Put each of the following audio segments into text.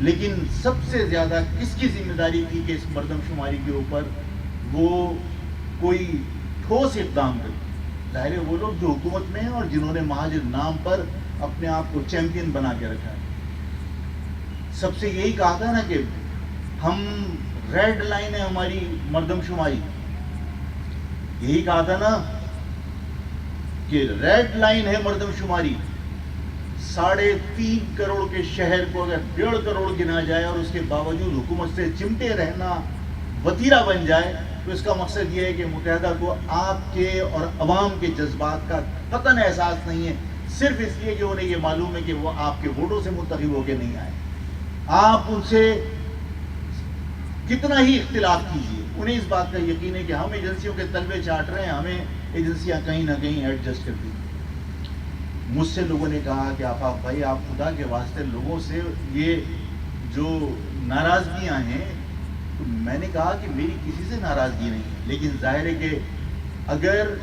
لیکن سب سے زیادہ کس کی ذمہ داری تھی کہ اس مردم شماری کے اوپر وہ کوئی ٹھوس اقدام کرے؟ ظاہر ہے وہ لوگ جو حکومت میں ہیں اور جنہوں نے مہاجر نام پر اپنے آپ کو چیمپئن بنا کے رکھا ہے. سب سے یہی کہا تھا نا کہ ہم ریڈ لائن ہے ہماری مردم شماری. یہی کہا تھا نا کہ ریڈ لائن ہے مردم شماری. 3.5 کروڑ کے شہر کو اگر 1.5 کروڑ گنا جائے اور اس کے باوجود حکومت سے چمٹے رہنا وتیرہ بن جائے تو اس کا مقصد یہ ہے کہ متحدہ کو آپ کے اور عوام کے جذبات کا قطعاً احساس نہیں ہے، صرف اس لیے کہ انہیں یہ معلوم ہے کہ وہ آپ کے ووٹوں سے منتخب ہو کے نہیں آئے. آپ ان سے کتنا ہی اختلاف کیجیے، انہیں اس بات کا یقین ہے کہ ہم ایجنسیوں کے تلوے چاٹ رہے ہیں، ہمیں ایجنسیاں کہیں نہ کہیں ایڈجسٹ کر دی. مجھ سے لوگوں نے کہا کہ آفاق بھائی آپ خدا کے واسطے لوگوں سے یہ جو ناراضگیاں ہیں، تو میں نے کہا کہ میری کسی سے ناراضگی نہیں ہے، لیکن ظاہر ہے کہ اگر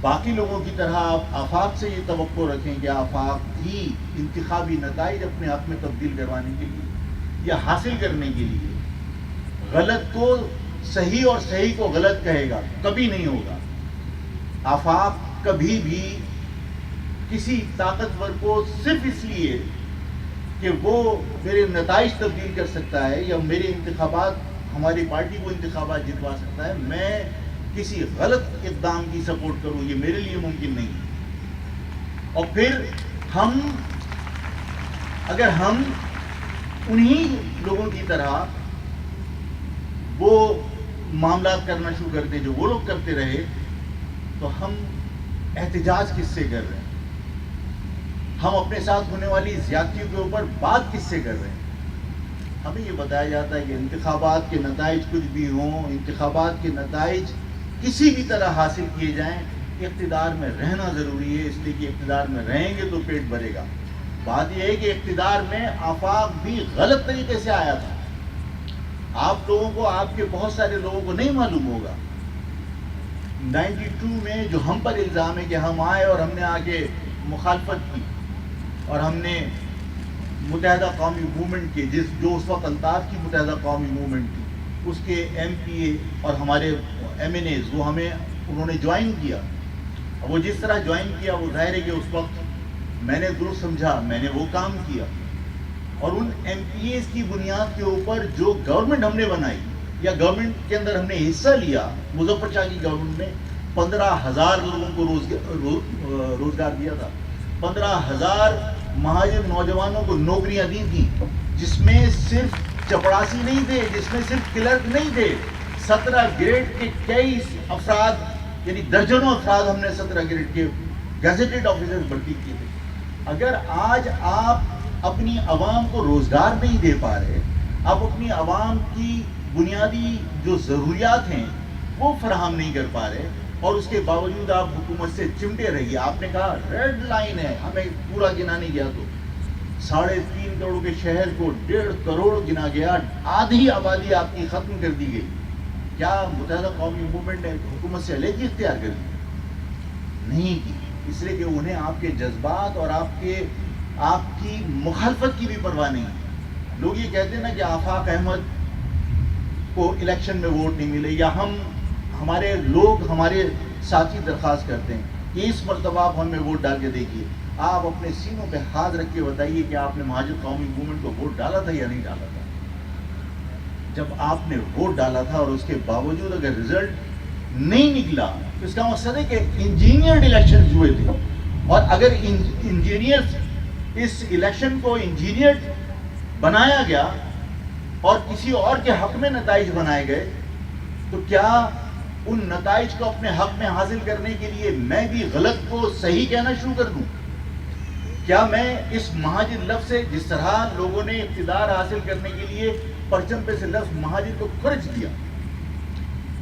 باقی لوگوں کی طرح آپ آفاق سے یہ توقع رکھیں کہ آفاق بھی انتخابی نتائج اپنے حق میں تبدیل کروانے کے لیے یا حاصل کرنے کے لیے غلط کو صحیح اور صحیح کو غلط کہے گا، کبھی نہیں ہوگا. آفاق کبھی بھی کسی طاقتور کو صرف اس لیے کہ وہ میرے نتائج تبدیل کر سکتا ہے یا میرے انتخابات ہماری پارٹی کو انتخابات جتوا سکتا ہے، میں کسی غلط اقدام کی سپورٹ کروں، یہ میرے لیے ممکن نہیں. اور پھر اگر ہم انہی لوگوں کی طرح وہ معاملات کرنا شروع کرتے جو وہ لوگ کرتے رہے تو ہم احتجاج کس سے کر رہے ہیں؟ ہم اپنے ساتھ ہونے والی زیادتیوں کے اوپر بات کس سے کر رہے ہیں؟ ہمیں یہ بتایا جاتا ہے کہ انتخابات کے نتائج کچھ بھی ہوں، انتخابات کے نتائج کسی بھی طرح حاصل کیے جائیں، اقتدار میں رہنا ضروری ہے، اس لیے کہ اقتدار میں رہیں گے تو پیٹ بھرے گا. بات یہ ہے کہ اقتدار میں آفاق بھی غلط طریقے سے آیا تھا. آپ لوگوں کو، آپ کے بہت سارے لوگوں کو نہیں معلوم ہوگا 92 میں جو ہم پر الزام ہے کہ ہم آئے اور ہم نے آگے مخالفت کی اور ہم نے متحدہ قومی موومنٹ کے جو اس وقت الطاف کی متحدہ قومی موومنٹ تھی اس کے ایم پی اے اور ہمارے ایم این ایز وہ انہوں نے جوائن کیا. وہ جس طرح جوائن کیا وہ ظاہر ہے کہ اس وقت میں نے درست سمجھا، میں نے وہ کام کیا اور ان ایم پی ایز کی بنیاد کے اوپر جو گورنمنٹ ہم نے بنائی یا گورنمنٹ کے اندر ہم نے حصہ لیا، مظفر شاہ کی گورنمنٹ نے 15,000 لوگوں کو روزگار دیا تھا، 15,000 مہاجر نوجوانوں کو نوکریاں دی تھیں، جس میں صرف چپڑاسی نہیں تھے، جس میں صرف کلرک نہیں تھے، 17 گریڈ کے کئی افراد، یعنی درجنوں افراد ہم نے 17 گریڈ کے گیزیٹڈ آفیسر بھرتی کیے تھے. اگر آج آپ اپنی عوام کو روزگار نہیں دے پا رہے، آپ اپنی عوام کی بنیادی جو ضروریات ہیں وہ فراہم نہیں کر پا رہے اور اس کے باوجود آپ حکومت سے چمٹے رہیے. آپ نے کہا ریڈ لائن ہے، ہمیں پورا گنا نہیں گیا تو 3.5 کروڑ کے شہر کو 1.5 کروڑ گنا گیا، آدھی آبادی آپ کی ختم کر دی گئی. کیا متحدہ قومی موومنٹ نے حکومت سے علیحدگی اختیار کر دی؟ نہیں کی، اس لیے کہ انہیں آپ کے جذبات اور آپ کی مخالفت کی بھی پرواہ نہیں ہے. لوگ یہ کہتے ہیں نا کہ آفاق احمد کو الیکشن میں ووٹ نہیں ملے، یا ہمارے لوگ ہمارے ساتھی درخواست کرتے ہیں کہ اس مرتبہ آپ ہمیں ووٹ ڈال کے دیکھیے. آپ اپنے سینوں پہ ہاتھ رکھ کے بتائیے کہ آپ نے مہاجر قومی موومنٹ کو ووٹ ڈالا تھا یا نہیں ڈالا تھا. جب آپ نے ووٹ ڈالا تھا اور اس کے باوجود اگر رزلٹ نہیں نکلا تو اس کا مقصد ہے کہ انجینئرڈ الیکشن ہوئے تھے، اور اگر انجینئر اس الیکشن کو انجینئرڈ بنایا گیا اور کسی اور کے حق میں نتائج بنائے گئے تو کیا ان نتائج کو اپنے حق میں حاصل کرنے کے لیے میں بھی غلط کو صحیح کہنا شروع کر دوں؟ کیا میں اس مہاجر لفظ سے، جس طرح لوگوں نے اقتدار حاصل کرنے کے لیے پرچم پہ سے لفظ مہاجر کو خرچ دیا،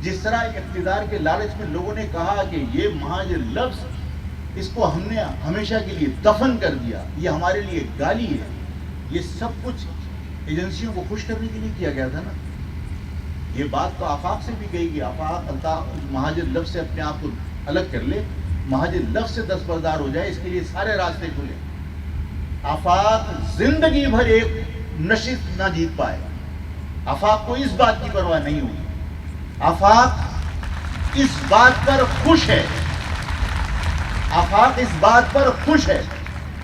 جس طرح اقتدار کے لالچ میں لوگوں نے کہا کہ یہ مہاجر لفظ اس کو ہم نے ہمیشہ کے لیے دفن کر دیا، یہ ہمارے لیے گالی ہے، یہ سب کچھ ایجنسیوں کو خوش کرنے کے لیے کیا گیا تھا نا. یہ بات تو آفاق سے بھی کہی گئی، آفاق مہاجر لفظ سے اپنے آپ کو الگ کر لے، مہاجر لفظ سے دستبردار ہو جائے، اس کے لیے سارے راستے کھلے. آفاق زندگی بھر ایک نشست نہ جیت پائے. آفاق کو اس بات کی پرواہ نہیں ہوئی. آفاق اس بات پر خوش ہے. آفاق اس بات پر خوش ہے.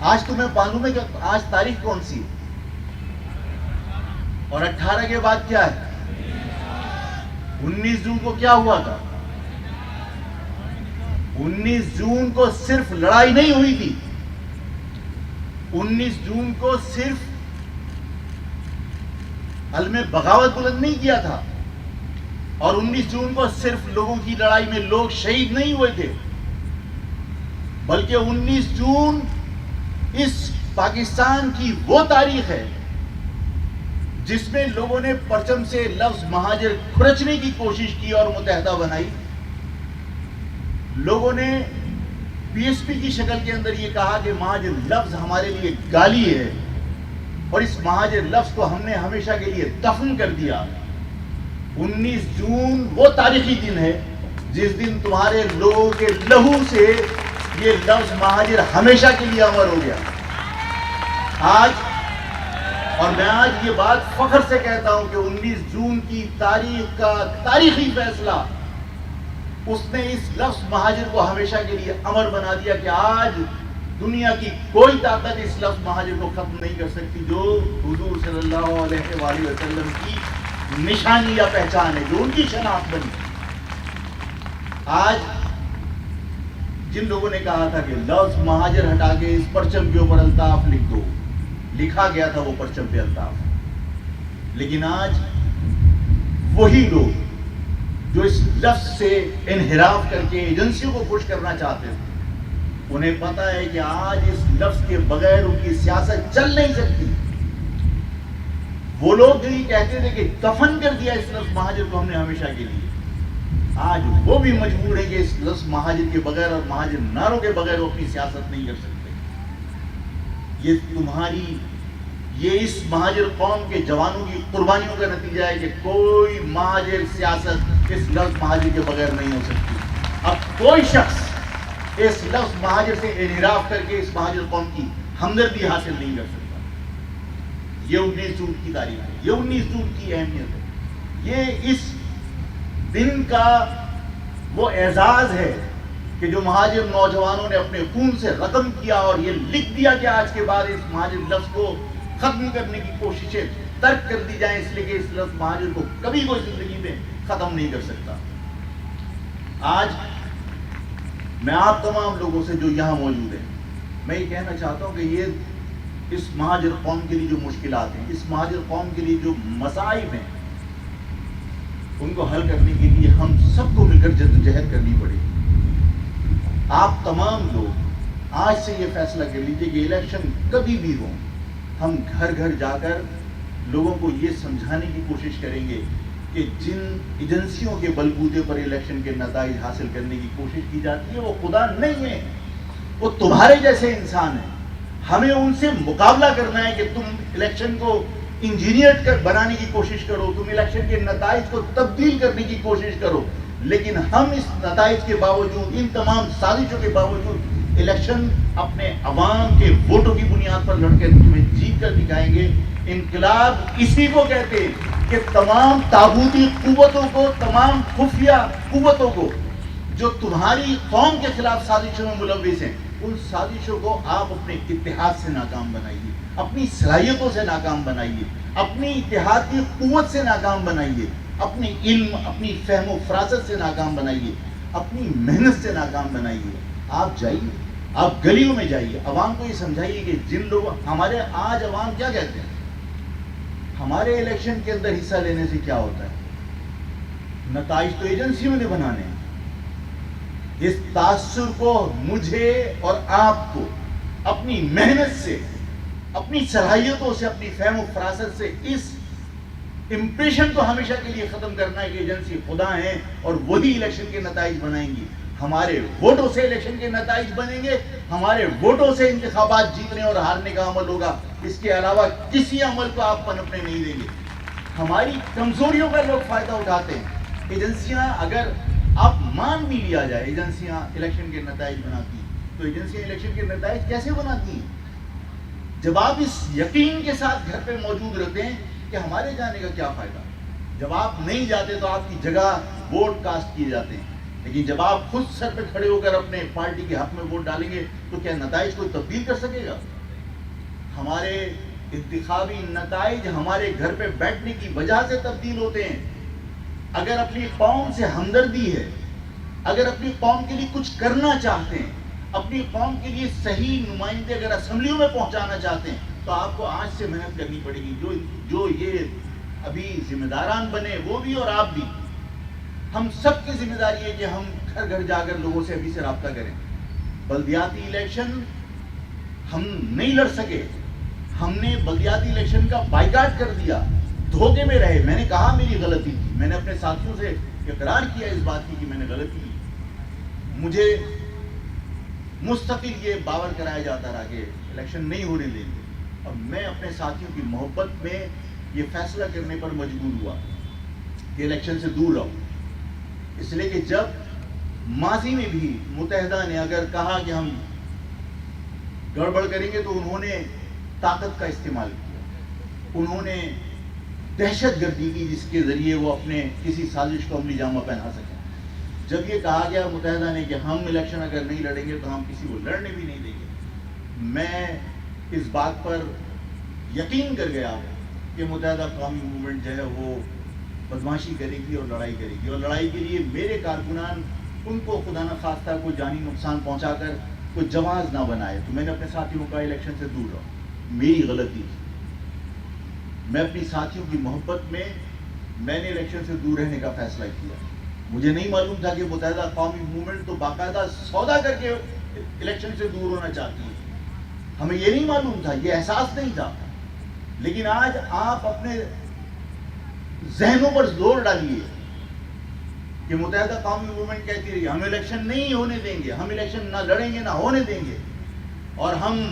آج تمہیں معلوم ہے کہ آج تاریخ کون سی ہے اور 18 کے بعد کیا ہے؟ 19 جون کو کیا ہوا تھا؟ 19 جون کو صرف لڑائی نہیں ہوئی تھی. 19 جون کو صرف علم بغاوت بلند نہیں کیا تھا. اور 19 جون کو صرف لوگوں کی لڑائی میں لوگ شہید نہیں ہوئے تھے، بلکہ 19 جون اس پاکستان کی وہ تاریخ ہے جس میں لوگوں نے پرچم سے لفظ مہاجر کھرچنے کی کوشش کی اور متحدہ بنائی. لوگوں نے پی ایس پی کی شکل کے اندر یہ کہا کہ مہاجر لفظ ہمارے لیے گالی ہے اور اس مہاجر لفظ کو ہم نے ہمیشہ کے لیے دفن کر دیا. 19 جون وہ تاریخی دن ہے جس دن تمہارے لوگوں کے لہو سے یہ لفظ مہاجر ہمیشہ کے لیے امر ہو گیا. آج اور میں آج یہ بات فخر سے کہتا ہوں کہ 19 جون کی تاریخ کا تاریخی فیصلہ اس نے اس لفظ مہاجر کو ہمیشہ کے لیے امر بنا دیا کہ آج دنیا کی کوئی طاقت اس لفظ مہاجر کو ختم نہیں کر سکتی جو حضور صلی اللہ علیہ وآلہ وسلم کی نشانی یا پہچان ہے، جو ان کی شناخت بنی. آج جن لوگوں نے کہا تھا کہ لفظ مہاجر ہٹا کے اس پرچم کے اوپر الطاف لکھ دو، لکھا گیا تھا وہ پرچم پہ الطاف. لیکن آج وہی لوگ جو اس لفظ سے انحراف کر کے ایجنسیوں کو خوش کرنا چاہتے تھے، انہیں پتا ہے کہ آج اس لفظ کے بغیر ان کی سیاست چل نہیں سکتی. وہ لوگ جو یہ کہتے تھے کہ دفن کر دیا اس لفظ مہاجر کو ہم نے ہمیشہ کے لیے، آج وہ بھی مجبور ہے کہ اس لفظ مہاجر کے بغیر اور مہاجر ناروں کے بغیر وہ اپنی سیاست نہیں کر سکتے. یہ اس مہاجر قوم کے جوانوں کی قربانیوں کا نتیجہ ہے کہ کوئی مہاجر سیاست اس لفظ مہاجر کے بغیر نہیں ہو سکتی. اب کوئی شخص اس لفظ مہاجر سے انحراف کر کے اس مہاجر قوم کی ہمدردی حاصل نہیں کر سکتا. یہ 19 جون کی تاریخ ہے، یہ 19 جون کی اہمیت ہے. یہ اس دن کا وہ اعزاز ہے کہ جو مہاجر نوجوانوں نے اپنے خون سے رقم کیا اور یہ لکھ دیا کہ آج کے بعد اس مہاجر لفظ کو ختم کرنے کی کوششیں ترک کر دی جائیں، اس لیے کہ اس لفظ مہاجر کو کبھی کوئی زندگی میں ختم نہیں کر سکتا. آج میں آپ تمام لوگوں سے جو یہاں موجود ہیں، میں یہ کہنا چاہتا ہوں کہ یہ اس مہاجر قوم کے لیے جو مشکلات ہیں، اس مہاجر قوم کے لیے جو مصائب ہیں، ان کو حل کرنے کے لیے ہم سب کو مل کر جدوجہد کرنی پڑے گی. آپ تمام لوگ آج سے یہ فیصلہ کر لیجئے کہ الیکشن کبھی بھی ہو، ہم گھر گھر جا کر لوگوں کو یہ سمجھانے کی کوشش کریں گے کہ جن ایجنسیوں کے بلبوتے پر الیکشن کے نتائج حاصل کرنے کی کوشش کی جاتی ہے وہ خدا نہیں ہے، وہ تمہارے جیسے انسان ہیں. ہمیں ان سے مقابلہ کرنا ہے کہ تم الیکشن کو انجینئر بنانے کی کوشش کرو، تم الیکشن کے نتائج کو تبدیل کرنے کی کوشش کرو، لیکن ہم اس نتائج کے باوجود، ان تمام سازشوں کے باوجود الیکشن اپنے عوام کے ووٹوں کی بنیاد پر لڑ کے تمہیں جیت کر دکھائیں گے. انقلاب اسی کو کہتے ہیں کہ تمام طاغوتی قوتوں کو، تمام خفیہ قوتوں کو جو تمہاری قوم کے خلاف سازشوں میں ملوث ہیں، ان سازشوں کو آپ اپنے اتحاد سے ناکام بنائیے، اپنی صلاحیتوں سے ناکام بنائیے، اپنی اتحادی قوت سے ناکام بنائیے، اپنی علم، اپنی فہم و فراست سے ناکام بنائیے، اپنی محنت سے ناکام بنائیے. آپ جائیے، آپ گلیوں میں جائیے، عوام کو یہ سمجھائیے کہ جن لوگوں ہمارے آج عوام کیا کہتے ہیں، ہمارے الیکشن کے اندر حصہ لینے سے کیا ہوتا ہے، نتائج تو ایجنسیوں نے بنانے ہیں. اس تاثر کو مجھے اور آپ کو اپنی محنت سے، اپنی صلاحیتوں سے، اپنی فہم و فراست سے اس امپریشن کو ہمیشہ کے لیے ختم کرنا ہے کہ ایجنسی خدا ہیں اور وہی الیکشن کے نتائج بنائیں گی. ہمارے ووٹوں سے الیکشن کے نتائج بنیں گے، ہمارے ووٹوں سے انتخابات جیتنے اور ہارنے کا عمل ہوگا. اس کے علاوہ کسی عمل کو آپ پنپنے نہیں دیں گے. ہماری کمزوریوں کا لوگ فائدہ اٹھاتے ہیں. ایجنسیاں، اگر آپ مان بھی لیا جائے ایجنسیاں الیکشن کے نتائج بناتی ہیں، تو ایجنسیاں الیکشن کے نتائج کیسے بناتی ہیں؟ جب آپ اس یقین کے ساتھ گھر پہ موجود رہتے ہیں کہ ہمارے جانے کا کیا فائدہ، جب آپ نہیں جاتے تو آپ کی جگہ ووٹ کاسٹ کیے جاتے ہیں، لیکن جب آپ خود سر پہ کھڑے ہو کر اپنے پارٹی کے حق میں ووٹ ڈالیں گے تو کیا نتائج کو تبدیل کر سکے گا؟ ہمارے انتخابی نتائج ہمارے گھر پہ بیٹھنے کی وجہ سے تبدیل ہوتے ہیں۔ اگر اپنی قوم سے ہمدردی ہے، اگر اپنی قوم کے لیے کچھ کرنا چاہتے ہیں، اپنی قوم کے لیے صحیح نمائندے اگر اسمبلیوں میں پہنچانا چاہتے ہیں تو آپ کو آج سے محنت کرنی پڑے گی۔ جو یہ ابھی ذمہ داران بنے وہ بھی اور آپ بھی، ہم سب کی ذمہ داری ہے کہ ہم گھر گھر جا کر لوگوں سے ابھی سے رابطہ کریں۔ بلدیاتی الیکشن ہم نہیں لڑ سکے، ہم نے بلدیاتی الیکشن کا بائیکاٹ کر دیا، دھوکے میں رہے۔ میں نے کہا میری غلطی تھی، میں نے اپنے ساتھیوں سے اقرار کیا اس بات کی کہ میں نے غلطی کی۔ مجھے مستقل یہ باور کرایا جاتا رہا کہ الیکشن نہیں ہونے دیں گے، اور میں اپنے ساتھیوں کی محبت میں یہ فیصلہ کرنے پر مجبور ہوا کہ الیکشن سے دور رہو، اس لیے کہ جب ماضی میں بھی متحدہ نے اگر کہا کہ ہم گڑبڑ کریں گے تو انہوں نے طاقت کا استعمال کیا، انہوں نے دہشت گردی کی جس کے ذریعے وہ اپنے کسی سازش کو عملی جامہ پہنا سکیں۔ جب یہ کہا گیا متحدہ نے کہ ہم الیکشن اگر نہیں لڑیں گے تو ہم کسی کو لڑنے بھی نہیں دیں گے، میں اس بات پر یقین کر گیا کہ متحدہ قومی موومنٹ جو ہے وہ بدماشی کرے گی اور لڑائی کرے گی، اور لڑائی کے لیے میرے کارکنان ان کو خدا نہ خواستہ کوئی جانی نقصان پہنچا کر کوئی جواز نہ بنائے۔ تو میں نے اپنے ساتھیوں کا الیکشن سے دور رہا، میری غلطی تھی۔ میں اپنی ساتھیوں کی محبت میں نے الیکشن سے دور رہنے کا فیصلہ کیا۔ مجھے نہیں معلوم تھا کہ متحدہ قومی موومنٹ تو باقاعدہ سودا کر کے الیکشن سے دور ہونا چاہتی ہے، ہمیں یہ نہیں معلوم تھا، یہ احساس نہیں تھا۔ لیکن آج آپ اپنے ذہنوں پر زور ڈالیے کہ متحدہ قومی موومنٹ کہتی رہی ہم الیکشن نہیں ہونے دیں گے، ہم الیکشن نہ لڑیں گے نہ ہونے دیں گے، اور ہم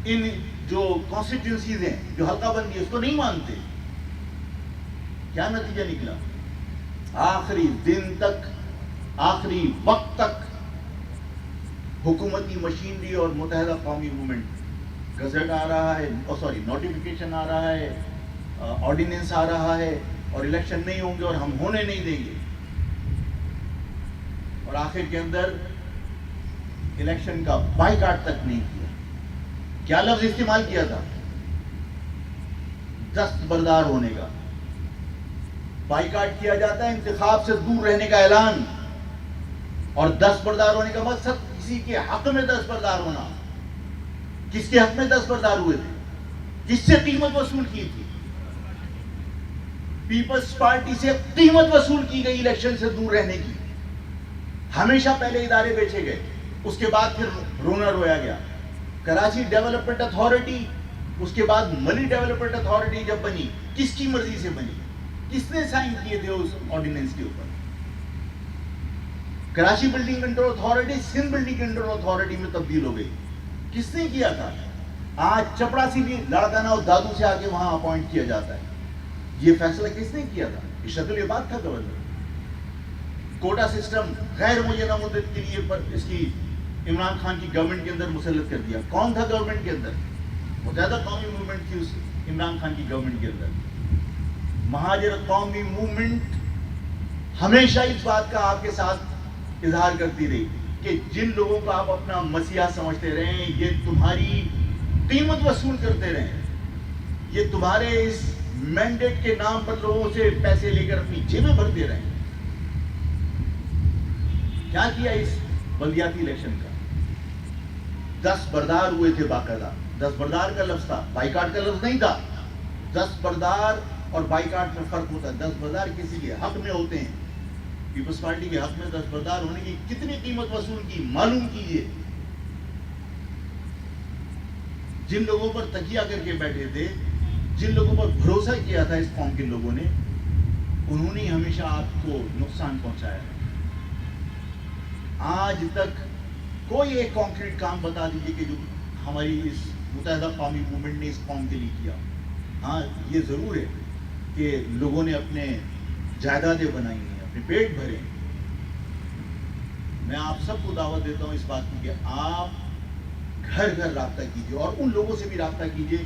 ان جو کانسٹیٹیوئنسیز ہیں جو حلقہ بندی ہے اس کو نہیں مانتے۔ کیا نتیجہ نکلا؟ آخری دن تک، آخری وقت تک حکومتی مشینری اور متحدہ قومی موومنٹ، گزٹ آ رہا ہے، نوٹیفیکیشن آ رہا ہے، آرڈیننس آ رہا ہے، اور الیکشن نہیں ہوں گے اور ہم ہونے نہیں دیں گے، اور آخر کے اندر الیکشن کا بائیکاٹ تک نہیں کیا۔ کیا لفظ استعمال کیا تھا؟ دستبردار ہونے کا۔ بائیکاٹ کیا جاتا ہے انتخاب سے دور رہنے کا اعلان، اور دستبردار ہونے کا مقصد کسی کے حق میں دستبردار ہونا۔ کس کے حق میں دستبردار ہوئے تھے؟ کس سے قیمت وصول کی تھی؟ پیپلز پارٹی سے قیمت وصول کی گئی الیکشن سے دور رہنے کی۔ ہمیشہ پہلے ادارے بیچے گئے، اس کے بعد پھر رونا رویا گیا۔ کراچی ڈیولپمنٹ اتھارٹی، اس کے بعد منی ڈیولپمنٹ اتھارٹی جب بنی، کس کی مرضی سے بنی؟ کس نے سائن کیے تھے اس آرڈیننس کے اوپر؟ Karachi building control authority Sindh building control authority میں تبدیل ہو گئی، کس نے کیا تھا؟ آج چپڑاسی بھی لڑکانا اور دادو سے آگے وہاں اپوائنٹ کیا جاتا ہے، یہ فیصلہ کس نے کیا تھا؟ اشرت العباد تھا گورنر۔ کوٹا سسٹم غیر معینہ مدت کے لیے پر اس کی عمران خان کی گورنمنٹ کے اندر مسلط کر دیا۔ کون تھا گورنمنٹ کے اندر؟ متحدہ قومی موومنٹ تھی اس عمران خان کی گورنمنٹ کے اندر۔ مہاجرت قومی موومنٹ ہمیشہ اس بات کا آپ کے ساتھ اظہار کرتی رہی کہ جن لوگوں کو آپ اپنا مسیحا سمجھتے رہے یہ تمہاری قیمت وصول کرتے رہے، یہ تمہارے اس مینڈیٹ کے نام پر لوگوں سے پیسے لے کر اپنی جیبیں بھرتے رہے۔ کیا کیا اس بلدیاتی الیکشن کا؟ دستبردار ہوئے تھے باقاعدہ۔ دستبردار کا لفظ تھا، بائیکاٹ کا لفظ نہیں تھا۔ دستبردار اور بائیکاٹ میں فرق ہوتا ہے۔ دستبردار کسی کے حق میں ہوتے ہیں، پیپلز پارٹی کے حق میں دستبردار ہونے کی کتنی قیمت وصول کی معلوم کیجیے۔ جن لوگوں پر تکیہ کر کے بیٹھے تھے، جن لوگوں پر بھروسہ کیا تھا اس قوم کے لوگوں نے، انہوں نے ہمیشہ آپ کو نقصان پہنچایا۔ آج تک کوئی ایک کانکریٹ کام بتا دیجیے کہ جو ہماری اس متحدہ قومی موومنٹ نے اس قوم کے لیے کیا۔ ہاں یہ ضرور ہے کہ لوگوں نے اپنے جائیدادیں بنائی ہیں، اپنے پیٹ بھرے ہیں۔ میں آپ سب کو دعوت دیتا ہوں اس بات کی کہ آپ گھر گھر رابطہ کیجیے اور ان لوگوں سے بھی رابطہ کیجیے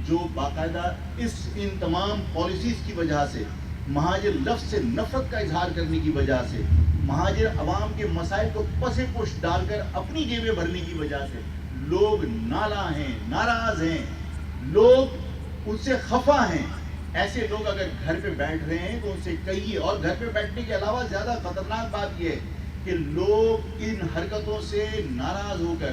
جو باقاعدہ ان تمام پالیسیز کی وجہ سے، مہاجر لفظ سے نفرت کا اظہار کرنے کی وجہ سے، مہاجر عوام کے مسائل کو پس پش ڈال کر اپنی جیبیں بھرنے کی وجہ سے لوگ نالاں ہیں، ناراض ہیں، لوگ ان سے خفا ہیں. ایسے لوگ اگر گھر پہ بیٹھ رہے ہیں تو ان سے کہیے. اور گھر پہ بیٹھنے کے علاوہ زیادہ خطرناک بات یہ ہے کہ لوگ ان حرکتوں سے ناراض ہو کر،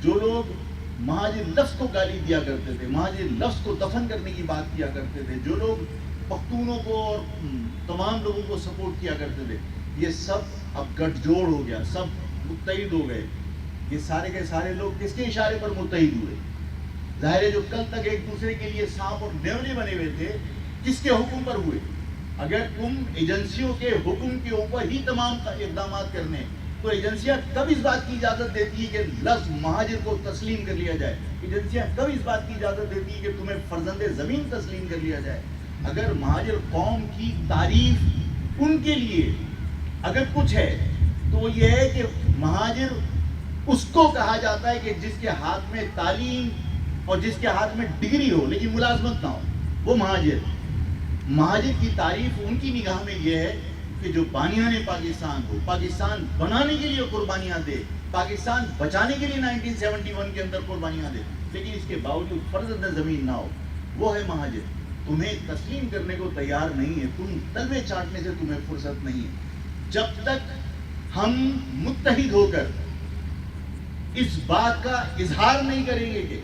جو لوگ مہاجر لفظ کو گالی دیا کرتے تھے، مہاجر لفظ کو دفن کرنے کی بات کیا کرتے تھے، جو لوگ پختونوں کو اور تمام لوگوں کو سپورٹ کیا کرتے تھے، یہ سب اب گٹھ جوڑ ہو گیا، سب متحد ہو گئے. یہ سارے کے سارے لوگ کس کے اشارے پر متحد ہوئے؟ ظاہر ہے جو کل تک ایک دوسرے کے لیے سانپ اور نیولے بنے ہوئے تھے، کس کے حکم پر ہوئے؟ اگر تم ایجنسیوں کے حکم کے اوپر ہی تمام اقدامات کرنے، تو ایجنسیاں کب اس بات کی اجازت دیتی ہے کہ لفظ مہاجر کو تسلیم کر لیا جائے؟ ایجنسیاں کب اس بات کی اجازت دیتی ہے کہ تمہیں فرزند زمین تسلیم کر لیا جائے؟ اگر مہاجر قوم کی تعریف ان کے لیے اگر کچھ ہے تو یہ ہے کہ مہاجر اس کو کہا جاتا ہے کہ جس کے ہاتھ میں تعلیم اور جس کے ہاتھ میں ڈگری ہو لیکن ملازمت نہ ہو، وہ مہاجر. مہاجر کی تعریف ان کی نگاہ میں یہ ہے کہ جو بانیان پاکستان ہو، پاکستان بنانے کے لیے قربانیاں دے، پاکستان بچانے کے لیے 1971 کے اندر قربانیاں دے، لیکن اس کے باوجود فرزند زمین نہ ہو، وہ ہے مہاجر. تمہیں تسلیم کرنے کو تیار نہیں ہے، تم تلوے چاٹنے سے تمہیں فرصت نہیں ہے. جب تک ہم متحد ہو کر اس بات کا اظہار نہیں کریں گے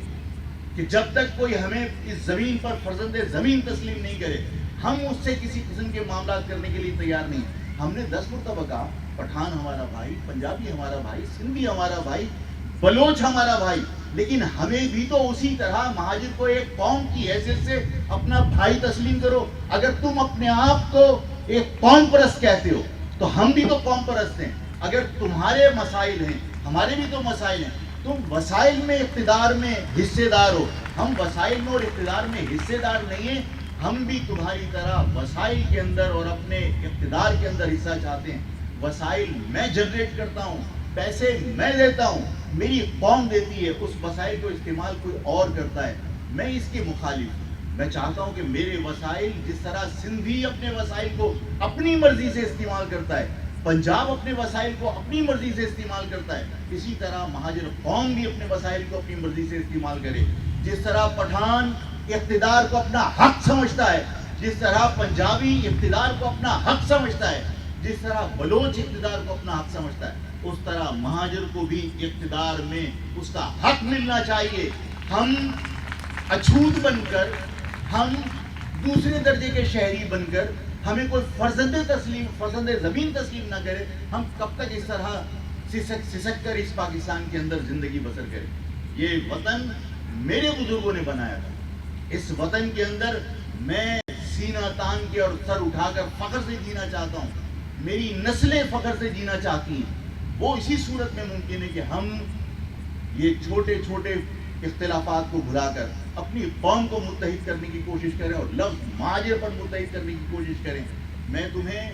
کہ جب تک کوئی ہمیں اس زمین پر فرزند زمین تسلیم نہیں کرے، ہم اس سے کسی قسم کے معاملات کرنے کے لیے تیار نہیں ہیں. ہم نے 10 مرتبہ کہا پٹھان ہمارا بھائی، پنجابی ہمارا بھائی، سندھی ہمارا بھائی، بلوچ ہمارا بھائی، لیکن ہمیں بھی تو اسی طرح مہاجر کو ایک قوم کی حیثیت سے اپنا بھائی تسلیم کرو. اگر تم اپنے آپ کو ایک قوم پرست کہتے ہو تو ہم بھی تو قوم پرست ہیں. اگر تمہارے مسائل ہیں، ہمارے بھی تو مسائل ہیں. تم وسائل میں اقتدار میں حصے دار ہو، ہم وسائل میں اور اقتدار میں حصے دار نہیں ہیں. ہم بھی تمہاری طرح وسائل کے اندر اور اپنے اقتدار کے اندر حصہ چاہتے ہیں. وسائل میں جنریٹ کرتا ہوں، پیسے میں دیتا ہوں، میری قوم دیتی ہے، اس وسائل کو استعمال کوئی اور کرتا ہے. میں اس کے مخالف ہوں. میں چاہتا ہوں کہ میرے وسائل، جس طرح سندھی اپنے وسائل کو اپنی مرضی سے استعمال کرتا ہے، پنجاب اپنے وسائل کو اپنی مرضی سے استعمال کرتا ہے، اسی طرح مہاجر قوم بھی اپنے وسائل کو اپنی مرضی سے استعمال کرے. جس طرح پٹھان اقتدار کو اپنا حق سمجھتا ہے، جس طرح پنجابی اقتدار کو اپنا حق سمجھتا ہے، جس طرح بلوچ اقتدار کو اپنا حق سمجھتا ہے، اس طرح مہاجر کو بھی اقتدار میں اس کا حق ملنا چاہیے. ہم اچھوت بن کر، ہم دوسرے درجے کے شہری بن کر، ہمیں کوئی فرزند زمین تسلیم نہ کرے، ہم کب تک اس طرح سسک کر اس پاکستان کے اندر زندگی بسر کریں؟ یہ وطن میرے بزرگوں نے بنایا تھا. اس وطن کے اندر میں سینہ تان کے اور سر اٹھا کر فخر سے جینا چاہتا ہوں. میری نسلیں فخر سے جینا چاہتی ہیں. وہ اسی صورت میں ممکن ہے کہ ہم یہ چھوٹے چھوٹے اختلافات کو بھلا کر اپنی قوم کو متحد کرنے کی کوشش کریں اور لفظ مہاجر پر متحد کرنے کی کوشش کریں. میں تمہیں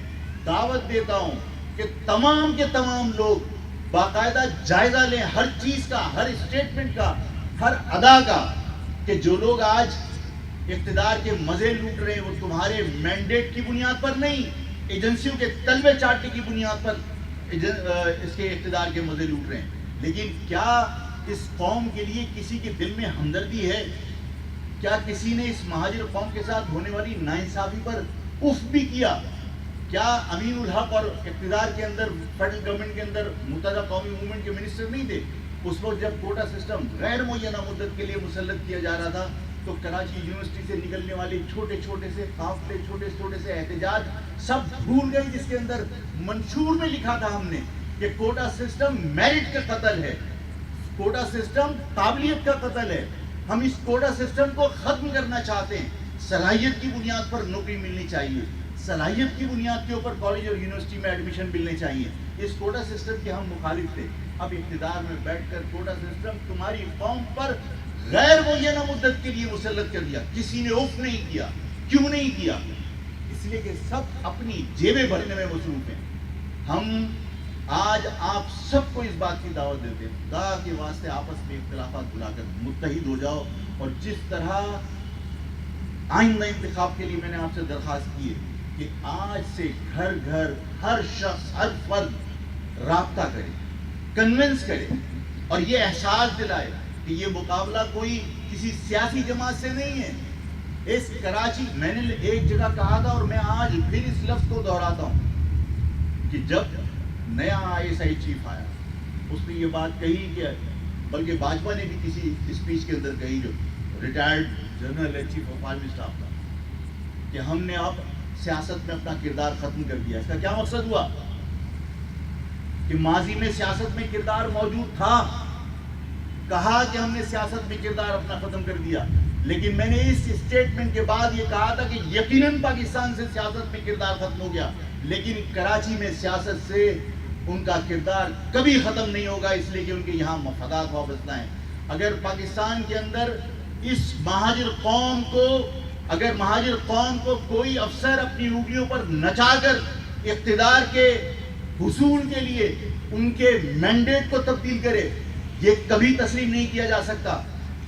دعوت دیتا ہوں کہ تمام کے تمام لوگ باقاعدہ جائزہ لیں ہر چیز کا، ہر اسٹیٹمنٹ کا، ہر ادا کا، کہ جو لوگ آج اقتدار کے مزے لوٹ رہے ہیں وہ تمہارے مینڈیٹ کی بنیاد پر نہیں، ایجنسیوں کے تلوے چاٹنے کی بنیاد پر اس کے اقتدار کے مزے لوٹ رہے ہیں. لیکن کیا اس قوم کے لیے کسی کے دل میں ہمدردی ہے؟ کیا کسی نے اس مہاجر قوم کے ساتھ ہونے والی ناانصافی پر اف بھی کیا؟ کیا امین الحق اور اقتدار کے اندر فیڈرل گورنمنٹ کے اندر متحدہ قومی موومنٹ کے منسٹر نہیں تھے؟ اس وقت جب کوٹا سسٹم غیر معینہ مدت کے لیے مسلط کیا جا رہا تھا تو کراچی یونیورسٹی سے نکلنے والے چھوٹے چھوٹے سے قافلے، چھوٹے چھوٹے سے احتجاج سب بھول گئے، جس کے اندر منشور میں لکھا تھا ہم نے کہ کوٹا سسٹم میرٹ کا قتل ہے، کوٹا سسٹم قابلیت کا قتل ہے. ہم اس کوٹا سسٹم کو ختم کرنا چاہتے ہیں. صلاحیت کی بنیاد پر نوکری ملنی چاہیے، صلاحیت کی بنیاد کے اوپر کالج اور یونیورسٹی میں ایڈمیشن ملنے چاہیے. اس کوٹا سسٹم کے ہم مخالف تھے. اب اقتدار میں بیٹھ کر کوٹا سسٹم تمہاری قوم پر غیر معینہ مدت کے لیے مسلط کر دیا. کسی نے اف نہیں کیا. کیوں نہیں کیا؟ اس لیے کہ سب اپنی جیبیں بھرنے میں مصروف ہیں. ہم آج آپ سب کو اس بات کی دعوت دیتے ہیں خدا کے واسطے آپس میں اختلافات بھلا کر متحد ہو جاؤ، اور جس طرح آئندہ انتخاب کے لیے میں نے آپ سے درخواست کی ہے کہ آج سے گھر گھر ہر شخص ہر فرد رابطہ کرے، کنونس کرے اور یہ احساس دلائے کہ یہ مقابلہ کوئی کسی سیاسی جماعت سے نہیں ہے۔ اس کراچی میں نے ایک جگہ کہا تھا اور میں آج پھر اس لفظ کو دہراتا ہوں کہ جب نیا ISI چیف آیا اس نے یہ بات کہی کہ بلکہ باجپا نے بھی کسی اسپیچ کے اندر کہی جو retired general chief of army staff تھا کہ ہم نے اب سیاست میں اپنا کردار ختم کر دیا۔ اس کا کیا مقصد ہوا کہ ماضی میں سیاست میں کردار موجود تھا، کہا کہ ہم نے سیاست میں کردار اپنا ختم کر دیا، لیکن میں نے اس اسٹیٹمنٹ کے بعد یہ کہا تھا کہ یقیناً پاکستان سے سیاست میں کردار ختم ہو گیا، لیکن کراچی میں سیاست سے ان کا کردار کبھی ختم نہیں ہوگا، اس لیے کہ ان کے یہاں مفادات وابستہ ہیں۔ اگر پاکستان کے اندر اس مہاجر قوم کو کوئی افسر اپنی انگلیوں پر نچا کر اقتدار کے حصول کے لیے ان کے مینڈیٹ کو تبدیل کرے، یہ کبھی تسلیم نہیں کیا جا سکتا۔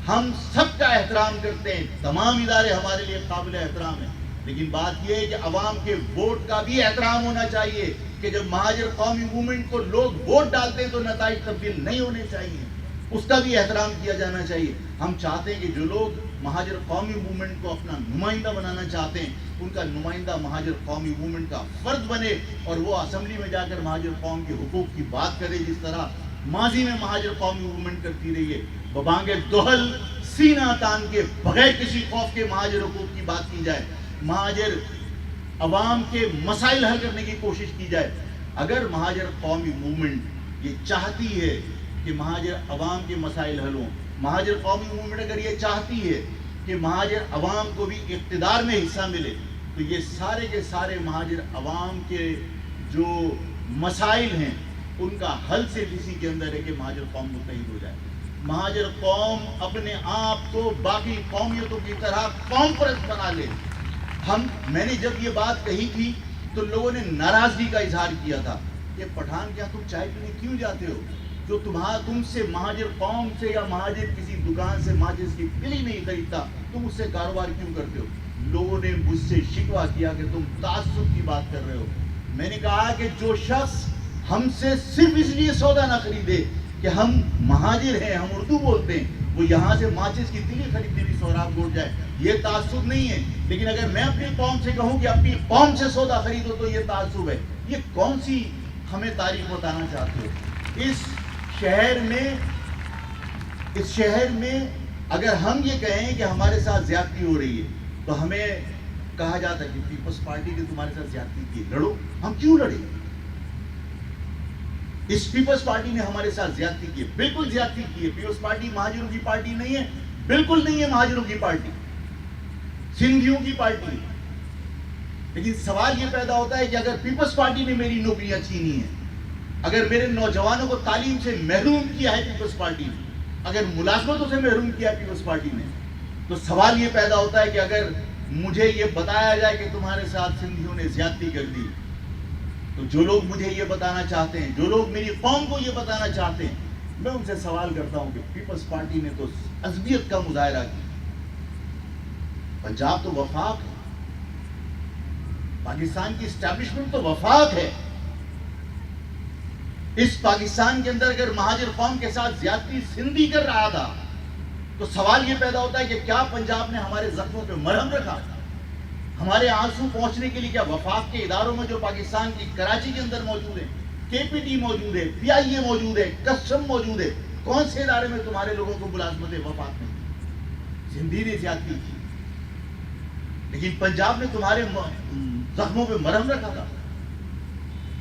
ہم سب کا احترام کرتے ہیں، تمام ادارے ہمارے لیے قابل احترام ہیں، لیکن بات یہ ہے کہ عوام کے ووٹ کا بھی احترام ہونا چاہیے کہ جب مہاجر قومی موومنٹ کو لوگ ووٹ ڈالتے ہیں تو نتائج تبدیل نہیں ہونے چاہیے، اس کا بھی احترام کیا جانا چاہیے۔ ہم چاہتے ہیں کہ جو لوگ مہاجر قومی موومنٹ کو اپنا نمائندہ بنانا چاہتے ہیں ان کا نمائندہ مہاجر قومی موومنٹ کا فرد بنے اور وہ اسمبلی میں جا کر مہاجر قوم کے حقوق کی بات کرے، جس طرح ماضی میں مہاجر قومی موومنٹ کرتی رہی ہے۔ ببانگ دہل سینہ تان کے بغیر کسی خوف کے مہاجر حقوق کی بات کی جائے، مہاجر عوام کے مسائل حل کرنے کی کوشش کی جائے۔ اگر مہاجر قومی موومنٹ یہ چاہتی ہے کہ مہاجر عوام کے مسائل حل ہوں، مہاجر قومی موومنٹ اگر یہ چاہتی ہے کہ مہاجر عوام کو بھی اقتدار میں حصہ ملے، تو یہ سارے کے سارے مہاجر عوام کے جو مسائل ہیں ان کا حل صرف اسی کے اندر ہے کہ مہاجر قوم متحد ہو جائے۔ مہاجر قوم اپنے آپ کو باقی قومیتوں کی طرح قوم پرست بنا لے۔ میں نے جب یہ بات کہی تھی تو لوگوں نے ناراضگی کا اظہار کیا تھا کہ پٹھان کیا تم چائے پینے کیوں جاتے ہو؟ جو تم سے مہاجر قوم سے یا مہاجر کسی دکان سے ماچس کی پلی نہیں خریدتا، تم اس سے کاروبار کیوں کرتے ہو؟ لوگوں نے مجھ سے شکوہ کیا کہ تم تعصب کی بات کر رہے ہو۔ میں نے کہا کہ جو شخص ہم سے صرف اس لیے سودا نہ خریدے کہ ہم مہاجر ہیں، ہم اردو بولتے ہیں، وہ یہاں سے ماچس کی تلی خریدنے بھی سوراب گھوٹ جائے، یہ تعصب نہیں ہے۔ لیکن اگر میں اپنی قوم سے کہوں کہ اپنی قوم سے سودا خریدو تو یہ تعصب ہے۔ یہ کون سی ہمیں تاریخ بتانا چاہتے ہو؟ اس شہر میں اگر ہم یہ کہیں کہ ہمارے ساتھ زیادتی ہو رہی ہے تو ہمیں کہا جاتا ہے کہ پیپلز پارٹی نے تمہارے ساتھ زیادتی کی، لڑو۔ ہم کیوں لڑیں؟ اس پیپلز پارٹی نے ہمارے ساتھ زیادتی کی ہے، بالکل زیادتی کی ہے۔ پیپلز پارٹی مہاجروں کی پارٹی نہیں ہے، بالکل نہیں ہے مہاجروں کی پارٹی، سندھیوں کی پارٹی۔ لیکن سوال یہ پیدا ہوتا ہے کہ اگر پیپلز پارٹی نے میری نوکریاں چھینی ہیں، اگر میرے نوجوانوں کو تعلیم سے محروم کیا ہے پیپلز پارٹی نے، اگر ملازمتوں سے محروم کیا ہے پیپلز پارٹی نے، تو سوال یہ پیدا ہوتا ہے کہ اگر مجھے یہ بتایا جائے کہ تمہارے ساتھ سندھیوں نے زیادتی کر دی، تو جو لوگ مجھے یہ بتانا چاہتے ہیں، جو لوگ میری قوم کو یہ بتانا چاہتے ہیں، میں ان سے سوال کرتا ہوں کہ پیپلز پارٹی نے تو عصبیت کا مظاہرہ کیا، پنجاب تو وفاق ہے، پاکستان کی اسٹیبلشمنٹ تو وفاق ہے۔ اس پاکستان کے اندر اگر مہاجر قوم کے ساتھ زیادتی سندھی کر رہا تھا تو سوال یہ پیدا ہوتا ہے کہ کیا پنجاب نے ہمارے زخموں پہ مرہم رکھا؟ ہمارے آنسو پہنچنے کے لیے کیا وفاق کے اداروں میں جو پاکستان کی کراچی کے اندر موجود ہیں، KPT موجود ہے، PIA موجود ہے، کسٹم موجود ہے، کون سے ادارے میں تمہارے لوگوں کو ملازمت وفاق میں سندھی نے زیادتی کی؟ لیکن پنجاب نے تمہارے زخموں پہ مرہم رکھا تھا۔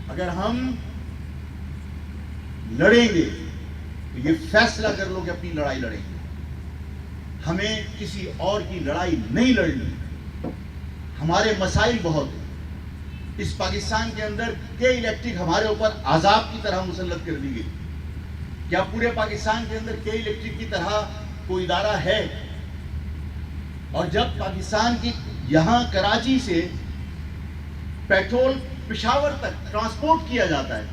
اگر ہم لڑیں گے تو یہ فیصلہ کر لو کہ اپنی لڑائی لڑیں گے، ہمیں کسی اور کی لڑائی نہیں لڑنی۔ ہمارے مسائل بہت ہیں، اس پاکستان کے اندر کئی الیکٹرک ہمارے اوپر عذاب کی طرح مسلط کر دی گئی۔ کیا پورے پاکستان کے اندر کئی الیکٹرک کی طرح کوئی ادارہ ہے؟ اور جب پاکستان کی یہاں کراچی سے پیٹرول پشاور تک ٹرانسپورٹ کیا جاتا ہے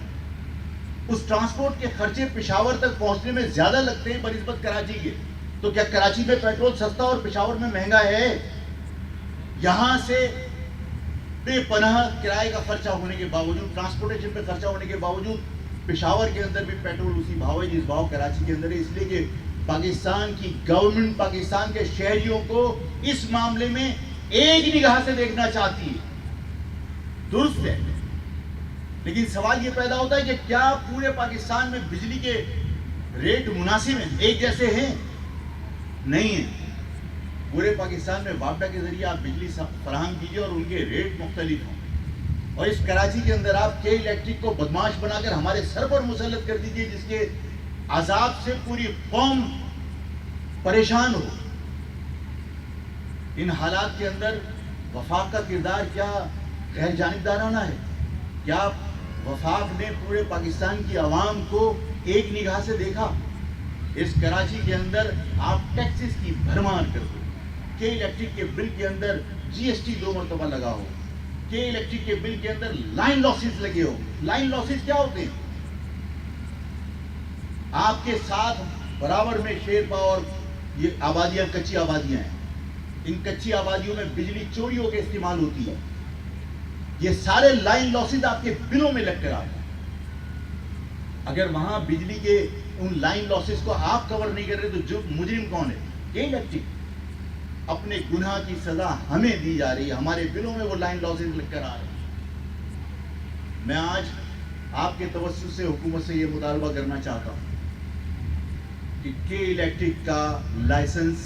اس ٹرانسپورٹ کے خرچے پشاور تک پہنچنے میں زیادہ لگتے ہیں بنسبت کراچی کے. تو کیا کراچی میں پیٹرول سستا اور پشاور میں مہنگا ہے؟ یہاں سے بے پناہ کرائے کا خرچہ ہونے کے باوجود، ٹرانسپورٹیشن پہ خرچہ ہونے کے باوجود پشاور کے اندر بھی پیٹرول اسی بھاؤ ہے جس بھاؤ کراچی کے اندر ہے. اس لیے کہ پاکستان کی گورنمنٹ پاکستان کے شہریوں کو اس معاملے میں ایک نگاہ سے دیکھنا چاہتی ہے. درست ہے، لیکن سوال یہ پیدا ہوتا ہے کہ کیا پورے پاکستان میں بجلی کے ریٹ مناسب ہیں، ایک جیسے ہیں؟ نہیں ہیں. پورے پاکستان میں وابڈا کے ذریعے آپ بجلی فراہم کیجیے اور ان کے ریٹ مختلف ہوں. اور اس کراچی کے اندر آپ کے الیکٹرک کو بدماش بنا کر ہمارے سر پر مسلط کر دیجیے، جس کے عذاب سے پوری قوم پریشان ہو. ان حالات کے اندر وفاق کا کردار کیا غیر جانبدارانہ ہے؟ کیا وفاق نے پورے پاکستان کی عوام کو ایک نگاہ سے دیکھا؟ اس کراچی کے اندر آپ ٹیکسز کی بھرمار کر دو. کے الیکٹرک کے بل کے اندر جی ایس ٹی 2 مرتبہ لگا ہو. کے الیکٹرک کے بل کے اندر لائن لاسز لگے ہو. لائن لاسز کیا ہوتے ہیں؟ آپ کے ساتھ برابر میں شیرپا اور یہ آبادیاں کچی آبادیاں ہیں. ان کچی آبادیوں میں بجلی چوری ہو کے استعمال ہوتی ہے. یہ سارے لائن لاسز آپ کے بلوں میں لگ کر آتے ہیں. اگر وہاں بجلی کے ان لائن لاسز کو آپ کور نہیں کر رہے تو جو مجرم کون ہے؟ کے الیکٹرک. اپنے گناہ کی سزا ہمیں دی جا رہی ہے، ہمارے بلوں میں وہ لائن لاسز لگ کر آ رہے ہیں. میں آج آپ کے توسط سے حکومت سے یہ مطالبہ کرنا چاہتا ہوں کہ کے الیکٹرک کا لائسنس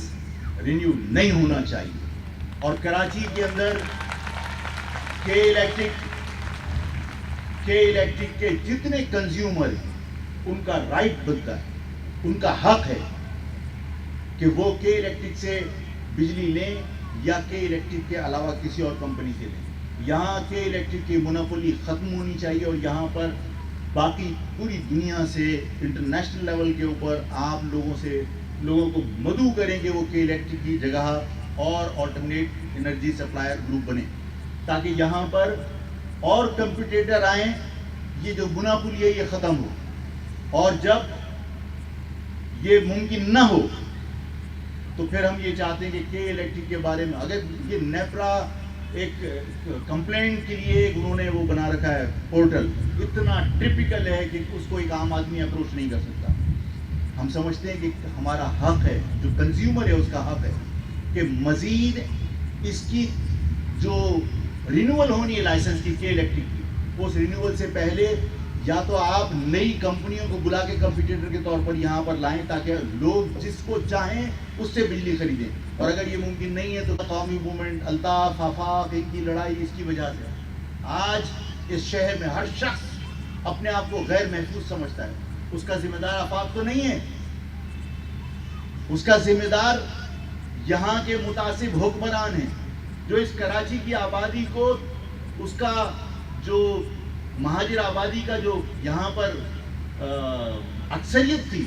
رینیو نہیں ہونا چاہیے. اور کراچی کے اندر کے الیکٹرک کے جتنے کنزیومر ہیں ان کا رائٹ بنتا ہے، ان کا حق ہے کہ وہ کے الیکٹرک سے بجلی لیں یا کے الیکٹرک کے علاوہ کسی اور کمپنی سے لیں. یہاں کے الیکٹرک کی منوپولی ختم ہونی چاہیے اور یہاں پر باقی پوری دنیا سے انٹرنیشنل لیول کے اوپر آپ لوگوں کو مدعو کریں کہ وہ کے الیکٹرک کی جگہ اور آلٹرنیٹ انرجی سپلائر گروپ بنے، تاکہ یہاں پر اور کمپیٹیٹر آئیں. یہ جو منوپولی ہے یہ ختم ہو. اور جب یہ ممکن نہ ہو تو پھر ہم یہ چاہتے ہیں کہ کے الیکٹرک کے بارے میں اگر یہ نیپرا ایک کمپلینٹ کے لیے انہوں نے وہ بنا رکھا ہے پورٹل، اتنا ٹپیکل ہے کہ اس کو ایک عام آدمی اپروچ نہیں کر سکتا. ہم سمجھتے ہیں کہ ہمارا حق ہے، جو کنزیومر ہے اس کا حق ہے کہ مزید اس کی جو رینیول ہونی ہے لائسنس کی کے الیکٹرک کی، اس رینیول سے پہلے یا تو آپ نئی کمپنیوں کو بلا کے کمپیٹیٹر کے طور پر یہاں پر لائیں تاکہ لوگ جس کو چاہیں اس سے بجلی خریدیں. اور اگر یہ ممکن نہیں ہے تو قومی موومنٹ الطاف آفاق ان کی لڑائی اس کی وجہ سے آج اس شہر میں ہر شخص اپنے آپ کو غیر محفوظ سمجھتا ہے. اس کا ذمہ دار آفاق تو نہیں ہے، اس کا ذمہ دار یہاں کے متعصب حکمران ہیں جو اس کراچی کی آبادی کو، اس کا جو مہاجر آبادی کا جو یہاں پر اکثریت تھی،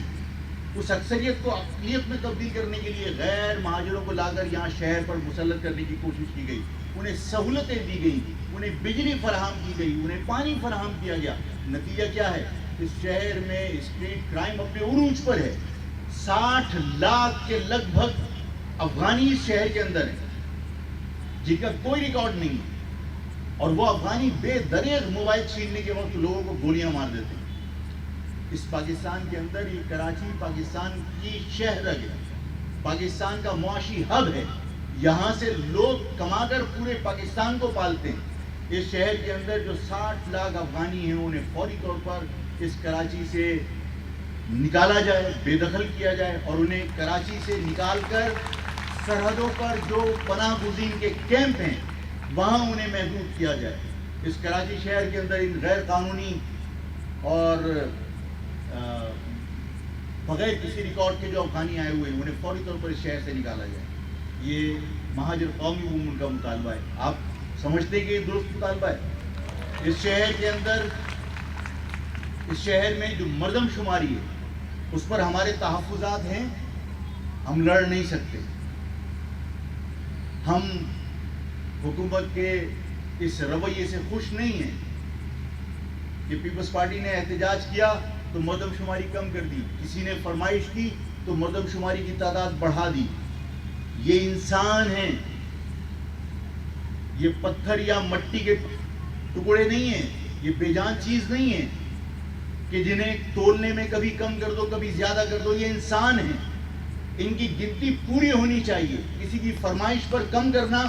اس اکثریت کو اقلیت میں تبدیل کرنے کے لیے غیر مہاجروں کو لا کر یہاں شہر پر مسلط کرنے کی کوشش کی گئی. انہیں سہولتیں دی گئی، انہیں بجلی فراہم کی گئی، انہیں پانی فراہم کیا گیا. نتیجہ کیا ہے؟ اس شہر میں اسٹریٹ کرائم اپنے عروج پر ہے. 60 لاکھ کے لگ بھگ افغانی اس شہر کے اندر ہیں جن کا کوئی ریکارڈ نہیں ہے، اور وہ افغانی بے دریغ موبائل چھیننے کے وقت لوگوں کو گولیاں مار دیتے ہیں. اس پاکستان کے اندر یہ کراچی پاکستان کی شہر ہے، پاکستان کا معاشی ہب ہے. یہاں سے لوگ کما کر پورے پاکستان کو پالتے ہیں. اس شہر کے اندر جو 60 لاکھ افغانی ہیں انہیں فوری طور پر اس کراچی سے نکالا جائے، بے دخل کیا جائے، اور انہیں کراچی سے نکال کر سرحدوں پر جو پناہ گزین کے کیمپ ہیں وہاں انہیں محدود کیا جائے. اس کراچی شہر کے اندر ان غیر قانونی اور بغیر کسی ریکارڈ کے جو افغانی آئے ہوئے ہیں انہیں فوری طور پر اس شہر سے نکالا جائے. یہ مہاجر قومی موومنٹ کا مطالبہ ہے. آپ سمجھتے ہیں کہ یہ درست مطالبہ ہے؟ اس شہر کے اندر، اس شہر میں جو مردم شماری ہے اس پر ہمارے تحفظات ہیں. ہم لڑ نہیں سکتے. ہم حکومت کے اس رویے سے خوش نہیں ہیں. کہ پیپلز پارٹی نے احتجاج کیا تو مردم شماری کم کر دی، کسی نے فرمائش کی تو مردم شماری کی تعداد بڑھا دی. یہ انسان ہیں، یہ پتھر یا مٹی کے ٹکڑے نہیں ہیں، یہ بے جان چیز نہیں ہے کہ جنہیں تولنے میں کبھی کم کر دو کبھی زیادہ کر دو. یہ انسان ہیں، ان کی گنتی پوری ہونی چاہیے. کسی کی فرمائش پر کم کرنا،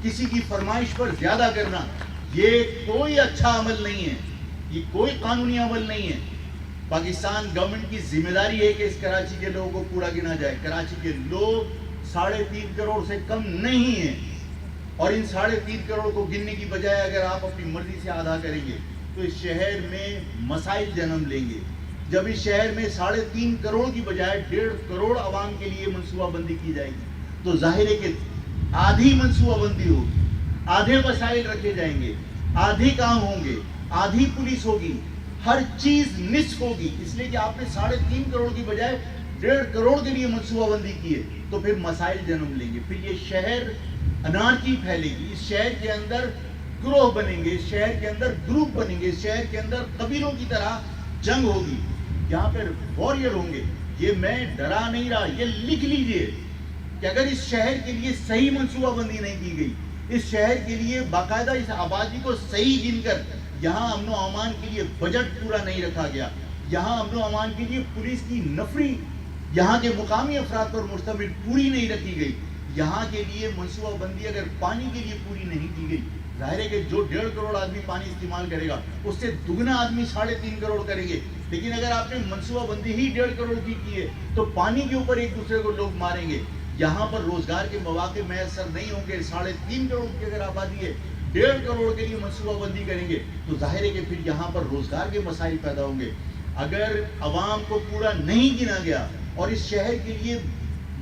کسی کی فرمائش پر زیادہ کرنا، یہ کوئی اچھا عمل نہیں ہے، یہ کوئی قانونی عمل نہیں ہے. پاکستان گورنمنٹ کی ذمہ داری ہے کہ اس کراچی کے لوگوں کو پورا گنا جائے. کراچی کے لوگ 3.5 کروڑ سے کم نہیں ہیں، اور ان 3.5 کروڑ کو گننے کی بجائے اگر آپ اپنی مرضی سے آدھا کریں گے تو اس شہر میں مسائل جنم لیں گے. جب اس شہر میں 3.5 کروڑ کی بجائے 1.5 کروڑ عوام کے لیے منصوبہ بندی کی جائے گی تو ظاہر ہے کہ آدھی منصوبہ بندی ہوگی، آدھے وسائل رکھے جائیں گے، آدھی کام ہوں گے، آدھی پولیس ہوگی، ہر چیز نصف ہوگی. اس لیے کہ آپ نے 3.5 کروڑ کی بجائے 1.5 کروڑ کے لیے منصوبہ بندی کی ہے تو پھر مسائل جنم لیں گے. پھر یہ شہر انارکی پھیلے گی، اس شہر کے اندر گروہ بنیں گے، اس شہر کے اندر گروپ بنیں گے، اس شہر کے اندر قبیلوں کی طرح جنگ ہوگی. یہاں پر واریر ہوں گے. یہ میں ڈرا نہیں رہا، یہ لکھ لیجئے کہ اگر اس شہر کے لیے صحیح منصوبہ بندی نہیں کی گئی، اس شہر کے لیے باقاعدہ اس آبادی کو صحیح گن کر یہاں امن و امان کے لیے بجٹ پورا نہیں رکھا گیا، یہاں امن و امان کے لیے پولیس کی نفری یہاں کے مقامی افراد پر مشتمل پوری نہیں رکھی گئی، یہاں کے لیے منصوبہ بندی اگر پانی کے لیے پوری نہیں کی گئی، ظاہر ہے کہ جو 1.5 کروڑ آدمی پانی استعمال کرے گا اس سے دگنا آدمی 3.5 کروڑ کریں گے. لیکن اگر آپ نے منصوبہ بندی ہی 1.5 کروڑ کی ہے تو پانی کے اوپر ایک دوسرے کو لوگ ماریں گے. یہاں پر روزگار کے مواقع میسر نہیں ہوں گے. 3.5 کروڑ کی اگر آبادی ہے، 1.5 کروڑ کے لیے منصوبہ بندی کریں گے تو ظاہر ہے کہ پھر یہاں پر روزگار کے مسائل پیدا ہوں گے. اگر عوام کو پورا نہیں گنا گیا اور اس شہر کے لیے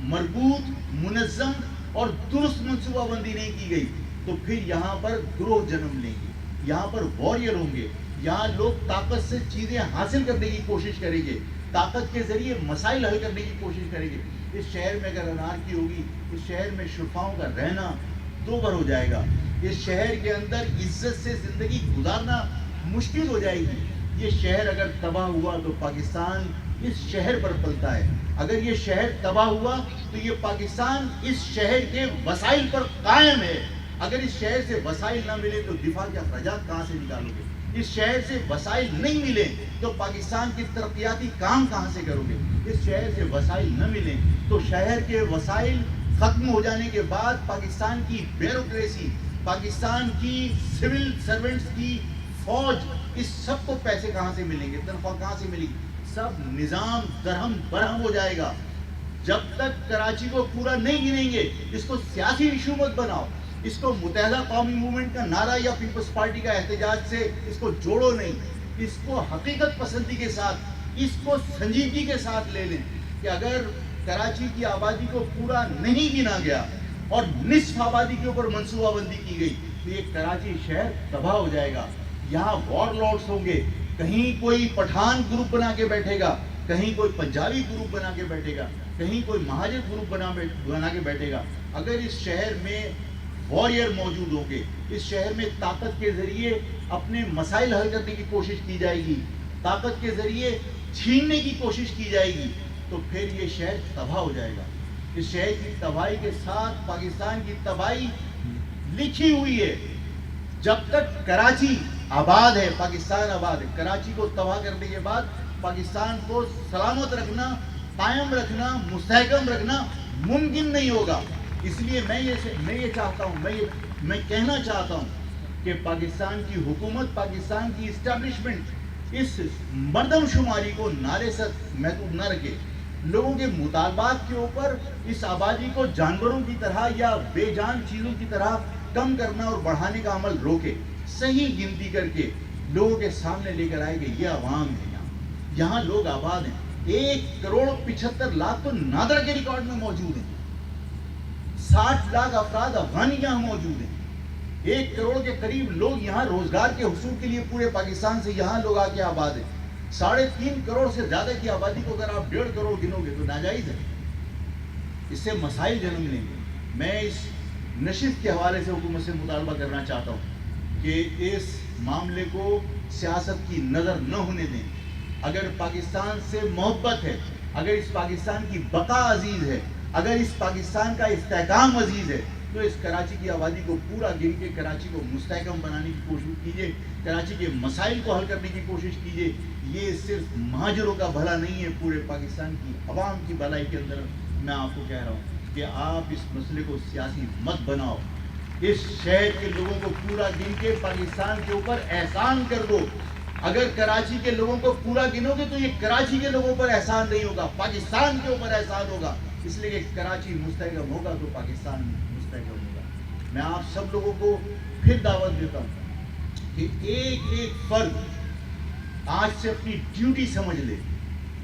مربوط، منظم اور درست منصوبہ بندی نہیں کی گئی تو پھر یہاں پر گروہ جنم لیں گے، یہاں پر واریر ہوں گے، یہاں لوگ طاقت سے چیزیں حاصل کرنے کی کوشش کریں گے، طاقت کے ذریعے مسائل حل کرنے کی کوشش کریں گے. اس شہر میں اگر انارکی ہوگی، اس شہر میں شفاؤں کا رہنا دوبر ہو جائے گا. اس شہر کے اندر عزت سے زندگی گزارنا مشکل ہو جائے گی. یہ شہر اگر تباہ ہوا تو پاکستان اس شہر پر پلتا ہے. اگر یہ شہر تباہ ہوا تو یہ پاکستان اس شہر کے وسائل پر قائم ہے. اگر اس شہر سے وسائل نہ ملے تو دفاع کے اخراجات کہاں سے نکالو گے؟ اس شہر سے وسائل نہیں ملے تو پاکستان کے ترقیاتی کام کہاں سے کرو گے؟ اس شہر سے وسائل نہ ملیں تو شہر کے وسائل ختم ہو جانے کے بعد پاکستان کی بیوروکریسی، پاکستان کی سول سرونٹس کی فوج، اس سب کو پیسے کہاں سے ملیں گے؟ تنخواہ کہاں سے ملے گی؟ سب نظام درہم برہم ہو جائے گا. جب تک کراچی کو پورا نہیں گنیں گے، اس کو سیاسی ایشو مت بناؤ، اس کو متحدہ قومی موومنٹ کا نعرہ یا پیپلز پارٹی کا احتجاج سے اس کو جوڑو نہیں. اس کو حقیقت پسندی کے ساتھ، اس کو سنجیدگی کے ساتھ لے لیں کہ اگر کراچی کی آبادی کو پورا نہیں گنا گیا اور نصف آبادی کے اوپر منصوبہ بندی کی گئی تو یہ کراچی شہر تباہ ہو جائے گا. یہاں وار لارڈز ہوں گے، کہیں کوئی پٹھان گروپ بنا کے بیٹھے گا، کہیں کوئی پنجابی گروپ بنا کے بیٹھے گا، کہیں کوئی مہاجر گروپ بنا کے بیٹھے گا. اگر اس شہر میں واریر موجود ہوں گے، اس شہر میں طاقت کے ذریعے اپنے مسائل حل کرنے کی کوشش کی جائے گی، طاقت کے ذریعے چھیننے کی کوشش کی جائے گی تو پھر یہ شہر تباہ ہو جائے گا. اس شہر کی تباہی کے ساتھ پاکستان کی تباہی لکھی ہوئی ہے. جب تک کراچی آباد ہے، پاکستان آباد ہے. کراچی کو تباہ کرنے کے بعد پاکستان کو سلامت رکھنا، قائم رکھنا، مستحکم رکھنا ممکن نہیں ہوگا. اس لیے میں یہ چاہتا ہوں، میں کہنا چاہتا ہوں کہ پاکستان کی حکومت، پاکستان کی اسٹیبلشمنٹ اس مردم شماری کو نعرے سے محدود نہ رکھے. لوگوں کے مطالبات کے اوپر اس آبادی کو جانوروں کی طرح یا بے جان چیزوں کی طرح کم کرنا اور بڑھانے کا عمل روکے. صحیح گنتی کر کے لوگوں کے سامنے لے کر آئے کہ یہ عوام ہے، یہاں لوگ آباد ہیں. 1,75,00,000 تو نادرا کے ریکارڈ میں موجود ہیں. 60 لاکھ افراد افغانی یہاں موجود ہیں. 1 کروڑ کے قریب لوگ یہاں روزگار کے حصول کے لیے پورے پاکستان سے یہاں لوگ آ کے آباد ہیں. 3.5 کروڑ سے زیادہ کی آبادی کو اگر آپ 1.5 کروڑ گنو گے تو ناجائز ہے. اس سے مسائل جنم لیں گے. میں اس نشست کے حوالے سے حکومت سے مطالبہ کرنا چاہتا ہوں کہ اس معاملے کو سیاست کی نظر نہ ہونے دیں. اگر پاکستان سے محبت ہے، اگر اس پاکستان کی بقا عزیز ہے، اگر اس پاکستان کا استحکام عزیز ہے، تو اس کراچی کی آبادی کو پورا گن کے کراچی کو مستحکم بنانے کی کوشش کیجیے، کراچی کے مسائل کو حل کرنے کی کوشش کیجیے. یہ صرف مہاجروں کا بھلا نہیں ہے، پورے پاکستان کی عوام کی بھلائی کے اندر میں آپ کو کہہ رہا ہوں کہ آپ اس مسئلے کو سیاسی مت بناؤ. اس شہر کے لوگوں کو پورا گن کے پاکستان کے اوپر احسان کر دو. اگر کراچی کے لوگوں کو پورا گنو گے تو یہ کراچی کے لوگوں پر احسان نہیں ہوگا، پاکستان کے اوپر احسان ہوگا. اس لیے کہ کراچی مستحکم ہوگا تو پاکستان مستحکم ہوگا. میں آپ سب لوگوں کو پھر دعوت دیتا ہوں کہ ایک ایک فرد آج سے اپنی ڈیوٹی سمجھ لے.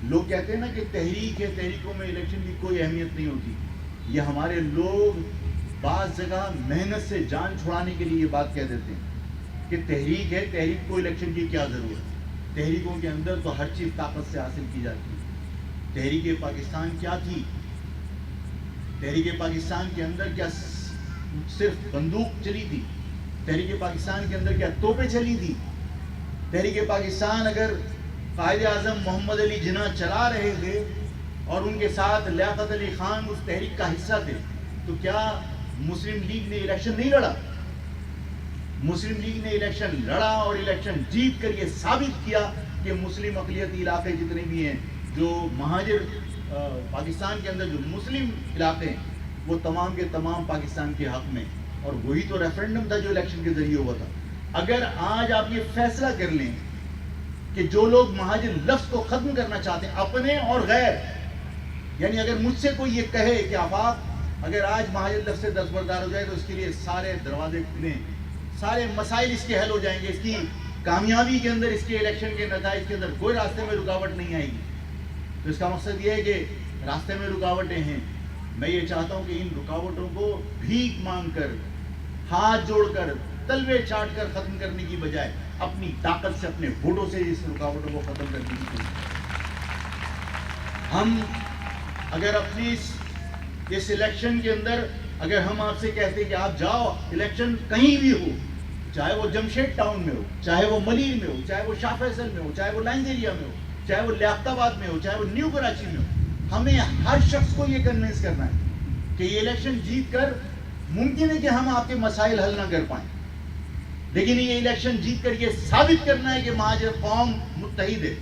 لوگ کہتے ہیں نا کہ تحریک ہے، تحریکوں میں الیکشن کی کوئی اہمیت نہیں ہوتی. یہ ہمارے لوگ بعض جگہ محنت سے جان چھڑانے کے لیے یہ بات کہہ دیتے ہیں کہ تحریک ہے، تحریک کو الیکشن کی کیا ضرورت. تحریکوں کے اندر تو ہر چیز طاقت سے حاصل کی جاتی ہے. تحریک پاکستان کیا تھی؟ تحریک پاکستان کے اندر کیا صرف بندوق چلی تھی؟ تحریک پاکستان کے اندر کیا توپیں چلی تھی؟ تحریک پاکستان اگر قائد اعظم محمد علی جناح چلا رہے تھے اور ان کے ساتھ لیاقت علی خان اس تحریک کا حصہ تھے تو کیا مسلم لیگ نے الیکشن نہیں لڑا؟ مسلم لیگ نے الیکشن لڑا اور الیکشن جیت کر یہ ثابت کیا کہ مسلم اقلیتی علاقے جتنے بھی ہیں، جو مہاجر پاکستان کے اندر جو مسلم علاقے ہیں، وہ تمام کے تمام پاکستان کے حق میں. اور وہی تو ریفرنڈم تھا جو الیکشن کے ذریعے ہوا تھا. اگر آج آپ یہ فیصلہ کر لیں کہ جو لوگ مہاجر لفظ کو ختم کرنا چاہتے ہیں، اپنے اور غیر، یعنی اگر مجھ سے کوئی یہ کہے کہ آفاق اگر آج مہاجر لفظ سے دستبردار ہو جائے تو اس کے لیے سارے دروازے کھلیں، سارے مسائل اس کے حل ہو جائیں گے، اس کی کامیابی کے اندر، اس کے الیکشن کے نتائج کے اندر کوئی راستے میں رکاوٹ نہیں آئے گی. تو اس کا مقصد یہ ہے کہ راستے میں رکاوٹیں ہیں. میں یہ چاہتا ہوں کہ ان رکاوٹوں کو بھیک مانگ کر، ہاتھ جوڑ کر، تلوے چاٹ کر ختم کرنے کی بجائے اپنی طاقت سے، اپنے ووٹوں سے اس رکاوٹوں کو ختم کرنے کی کوشش کریں. ہم اگر اپنی اس الیکشن کے اندر اگر ہم آپ سے کہتے ہیں کہ آپ جاؤ، الیکشن کہیں بھی ہو، چاہے وہ جمشید ٹاؤن میں ہو، چاہے وہ ملیر میں ہو، چاہے وہ شاہ فیصل میں ہو، چاہے وہ لائنز ایریا میں ہو، چاہے وہ لیاقت آباد میں ہو، چاہے وہ نیو کراچی میں ہو، ہمیں ہر شخص کو یہ کنونس کرنا ہے کہ یہ الیکشن جیت کر ممکن ہے کہ ہم آپ کے مسائل حل نہ کر پائیں، لیکن یہ الیکشن جیت کر یہ ثابت کرنا ہے کہ مہاجر قوم متحد ہے.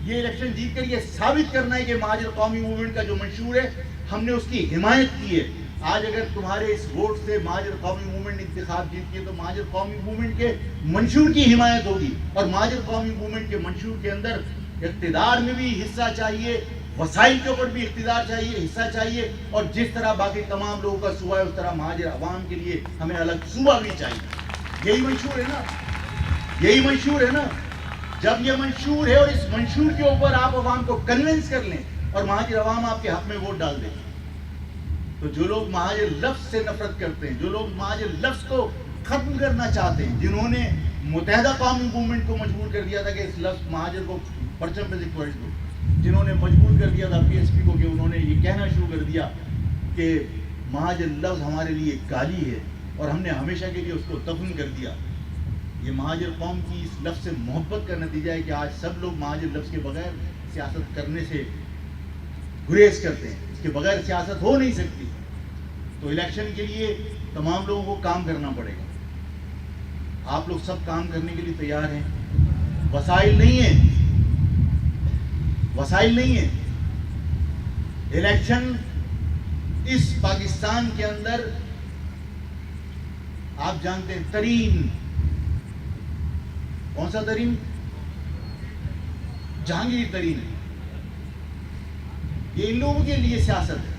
یہ الیکشن جیت کر یہ ثابت کرنا ہے کہ مہاجر قومی موومنٹ کا جو منشور ہے ہم نے اس کی حمایت کی ہے. آج اگر تمہارے اس ووٹ سے مہاجر قومی موومنٹ انتخاب جیتی ہے تو مہاجر قومی موومنٹ کے منشور کی حمایت ہوگی، اور مہاجر قومی موومنٹ کے منشور کے اندر اقتدار میں بھی حصہ چاہیے، وسائل کے اوپر بھی اقتدار چاہیے، حصہ چاہیے، اور جس طرح باقی تمام لوگوں کا صوبہ ہے اس طرح مہاجر عوام کے لیے ہمیں الگ صوبہ بھی چاہیے. یہی منشور ہے نا، یہی منشور ہے نا. جب یہ منشور ہے اور اس منشور کے اوپر آپ عوام کو کنونس کر لیں اور مہاجر عوام آپ کے حق میں ووٹ ڈال دیں، تو جو لوگ مہاجر لفظ سے نفرت کرتے ہیں، جو لوگ مہاجر لفظ کو ختم کرنا چاہتے ہیں، جنہوں نے متحدہ قومی موومنٹ کو مجبور کر دیا تھا کہ اس لفظ مہاجر کو پرچم پہ لکھوائے دو، جنہوں نے مجبور کر دیا تھا پی ایس پی کو کہ انہوں نے یہ کہنا شروع کر دیا کہ مہاجر لفظ ہمارے لیے گالی ہے اور ہم نے ہمیشہ کے لیے اس کو دفن کر دیا. یہ مہاجر قوم کی اس لفظ سے محبت کا نتیجہ ہے کہ آج سب لوگ مہاجر لفظ کے بغیر سیاست کرنے سے گریز کرتے ہیں. اس کے بغیر سیاست ہو نہیں سکتی. تو الیکشن کے لیے تمام لوگوں کو کام کرنا پڑے گا. آپ لوگ سب کام کرنے کے لیے تیار ہیں. وسائل نہیں ہیں، وسائل نہیں ہیں. الیکشن اس پاکستان کے اندر آپ جانتے ہیں ترین، کون سا ترین؟ جہانگیر ترین ہے. یہ ان لوگوں کے لیے سیاست ہے،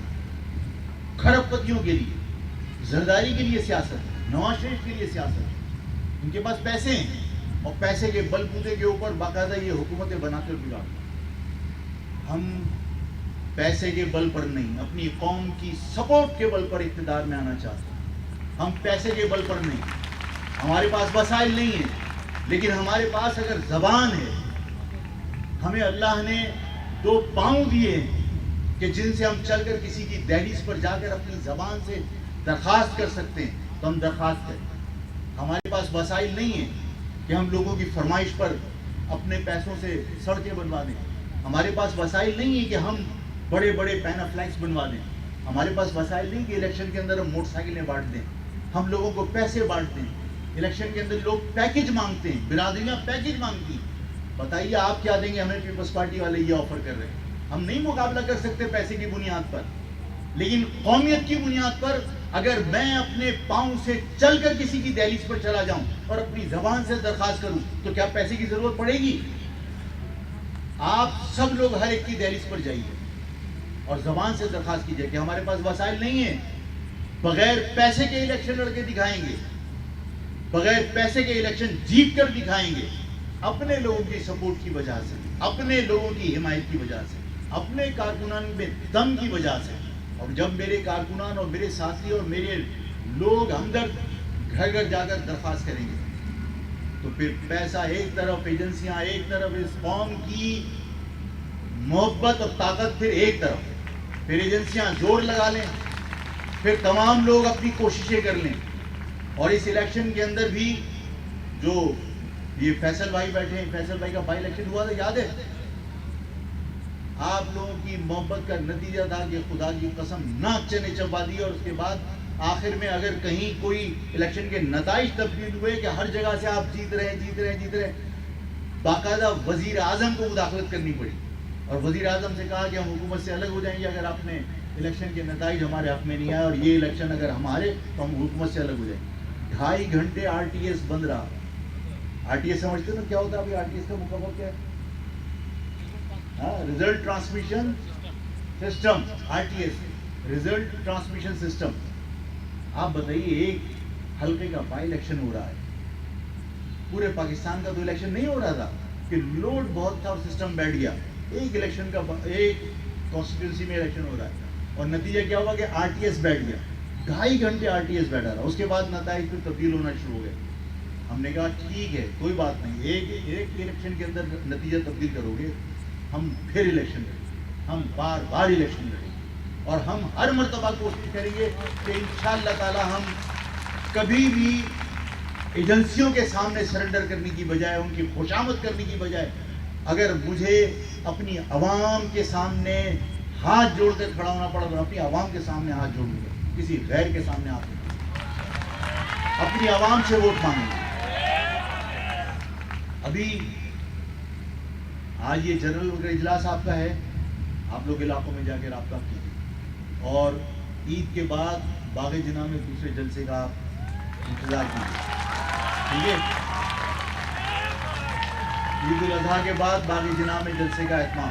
کھرب پتیوں کے لیے، زرداری کے لیے سیاست ہے، نواز شریف کے لیے سیاست ہے. ان کے پاس پیسے ہیں اور پیسے کے بل بوتے کے اوپر باقاعدہ یہ حکومتیں بنا کر گزارتے ہیں. ہم پیسے کے بل پر نہیں، اپنی قوم کی سپورٹ کے بل پر اقتدار میں آنا چاہتے ہیں. ہم پیسے کے بل پر نہیں. ہمارے پاس وسائل نہیں ہیں، لیکن ہمارے پاس اگر زبان ہے، ہمیں اللہ نے 2 پاؤں دیے ہیں کہ جن سے ہم چل کر کسی کی دہلیز پر جا کر اپنی زبان سے درخواست کر سکتے ہیں تو ہم درخواست کریں. ہمارے پاس وسائل نہیں ہیں کہ ہم لوگوں کی فرمائش پر اپنے پیسوں سے سڑکیں بنوا دیں. ہمارے پاس وسائل نہیں ہے کہ ہم بڑے بڑے پینافلیکس بنوا دیں. ہمارے پاس وسائل نہیں کہ الیکشن کے اندر ہم موٹر سائیکلیں بانٹ دیں. ہم لوگوں کو پیسے بانٹتے ہیں. الیکشن کے اندر لوگ پیکج مانگتے ہیں, برادریاں پیکج مانگتی ہیں. بتائیے آپ کیا دیں گے؟ ہمیں پیپلز پارٹی والے یہ آفر کر رہے ہیں. ہم نہیں مقابلہ کر سکتے پیسے کی بنیاد پر, لیکن قومیت کی بنیاد پر اگر میں اپنے پاؤں سے چل کر کسی کی دہلیز پر چلا جاؤں اور اپنی زبان سے درخواست کروں تو کیا پیسے کی ضرورت پڑے گی؟ آپ سب لوگ ہر ایک کی دہلیز پر جائیے اور زبان سے درخواست کیجیے کہ ہمارے پاس وسائل نہیں ہیں, بغیر پیسے کے الیکشن لڑ کے دکھائیں گے, بغیر پیسے کے الیکشن جیت کر دکھائیں گے, اپنے لوگوں کی سپورٹ کی وجہ سے, اپنے لوگوں کی حمایت کی وجہ سے, اپنے کارکنان میں دم کی وجہ سے. اور جب میرے کارکنان اور میرے ساتھی اور میرے لوگ ہمدرد گھر گھر جا کر درخواست کریں گے تو پھر پیسہ ایک طرف, ایجنسیاں ایک طرف, اس قوم کی محبت اور طاقت پھر ایک طرف. پھر ایجنسیاں زور لگا لیں, پھر تمام لوگ اپنی کوششیں کر لیں. اور اس الیکشن کے اندر بھی جو یہ فیصل بھائی بیٹھے ہیں, فیصل بھائی کا بائی الیکشن ہوا تھا, یاد ہے؟ آپ لوگوں کی محبت کا نتیجہ تھا کہ خدا کی قسم ناک چنے چبا دی. اور اس کے بعد آخر میں اگر کہیں کوئی الیکشن کے نتائج تبدیل ہوئے کہ ہر جگہ سے آپ جیت رہے, باقاعدہ وزیر اعظم کو مداخلت کرنی پڑی اور وزیر اعظم سے کہا کہ ہم حکومت سے الگ ہو جائیں گے اگر آپ نے الیکشن کے نتائج ہمارے حق میں نہیں آئے, اور یہ الیکشن اگر ہمارے تو ہم حکومت سے الگ ہو جائیں گے. 2.5 گھنٹے RTS بند رہا. RTS سمجھتے ہو نا کیا ہوتا ہے؟ ابھی RTS کا مقابلہ کیا ہے؟ Result transmission system, RTS result transmission system. آپ بتائیے, ایک حلقے کا بائی الیکشن ہو رہا ہے, پورے پاکستان کا تو الیکشن نہیں ہو رہا تھا کہ لوڈ بہت تھا اور سسٹم بیٹھ گیا. ایک الیکشن کا, ایک کانسٹیٹیوینسی میں الیکشن ہو رہا ہے اور نتیجہ کیا ہوا کہ RTS بیٹھ گیا. 2.5 گھنٹے RTS بیٹھا رہا. اس کے بعد نتائج پھر تبدیل ہونا شروع ہو گئے. ہم نے کہا ٹھیک ہے کوئی بات نہیں, ایک الیکشن کے اندر نتیجہ تبدیل کرو گے, ہم پھر الیکشن لڑیں گے, ہم بار بار الیکشن لڑیں گے اور ہم ہر مرتبہ کوشش کریں گے کہ انشاءاللہ تعالی ہم کبھی بھی ایجنسیوں کے سامنے سرنڈر کرنے کی بجائے, ان کی خوشامد کرنے کی بجائے, اگر مجھے اپنی عوام کے سامنے ہاتھ جوڑ کر کھڑا ہونا پڑا تو اپنی عوام کے سامنے ہاتھ جوڑوں گا, کسی غیر کے سامنے ہاتھ نہیں, اپنی عوام سے ووٹ مانگیں گے. ابھی آج یہ جنرل اجلاس آپ کا ہے, آپ لوگ علاقوں میں جا کے رابطہ کیجیے اور عید کے بعد باغ جناح میں دوسرے جلسے کا آپ انتظار کیجیے. ٹھیک ہے, عید الاضحیٰ کے بعد باغ جناح میں جلسے کا اہتمام,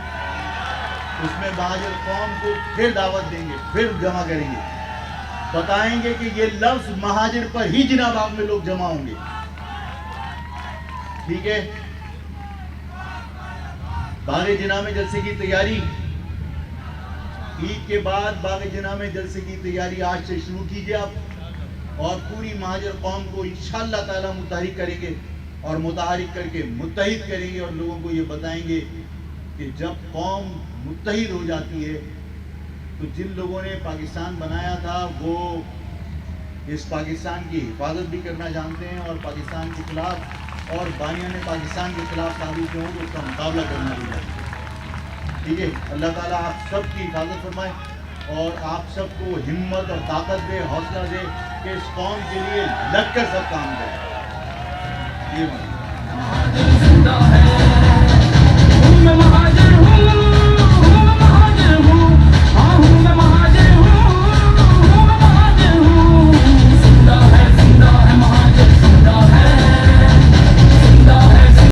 اس میں مہاجر قوم کو پھر دعوت دیں گے, پھر جمع کریں گے, بتائیں گے کہ یہ لفظ مہاجر پر ہی جناح باغ میں لوگ جمع ہوں گے. ٹھیک ہے, باغ جناح میں جلسے کی تیاری, عید کے بعد باغ جناح میں جلسے کی تیاری آج سے شروع کیجیے آپ, اور پوری مہاجر قوم کو انشاءاللہ تعالی متحرک کریں گے اور متحرک کر کے متحد کریں گے اور لوگوں کو یہ بتائیں گے کہ جب قوم متحد ہو جاتی ہے تو جن لوگوں نے پاکستان بنایا تھا وہ اس پاکستان کی حفاظت بھی کرنا جانتے ہیں اور پاکستان کے خلاف اور بانیان پاکستان کے خلاف تعلق جو ہوں تو اس کا مقابلہ کرنا بھی جانتے ہیں. ٹھیک ہے, اللہ تعالیٰ آپ سب کی حفاظت فرمائے اور آپ سب کو ہمت اور طاقت دے, حوصلہ دے کہ اس قوم کے لیے لگ کر سب کام کریں. یہ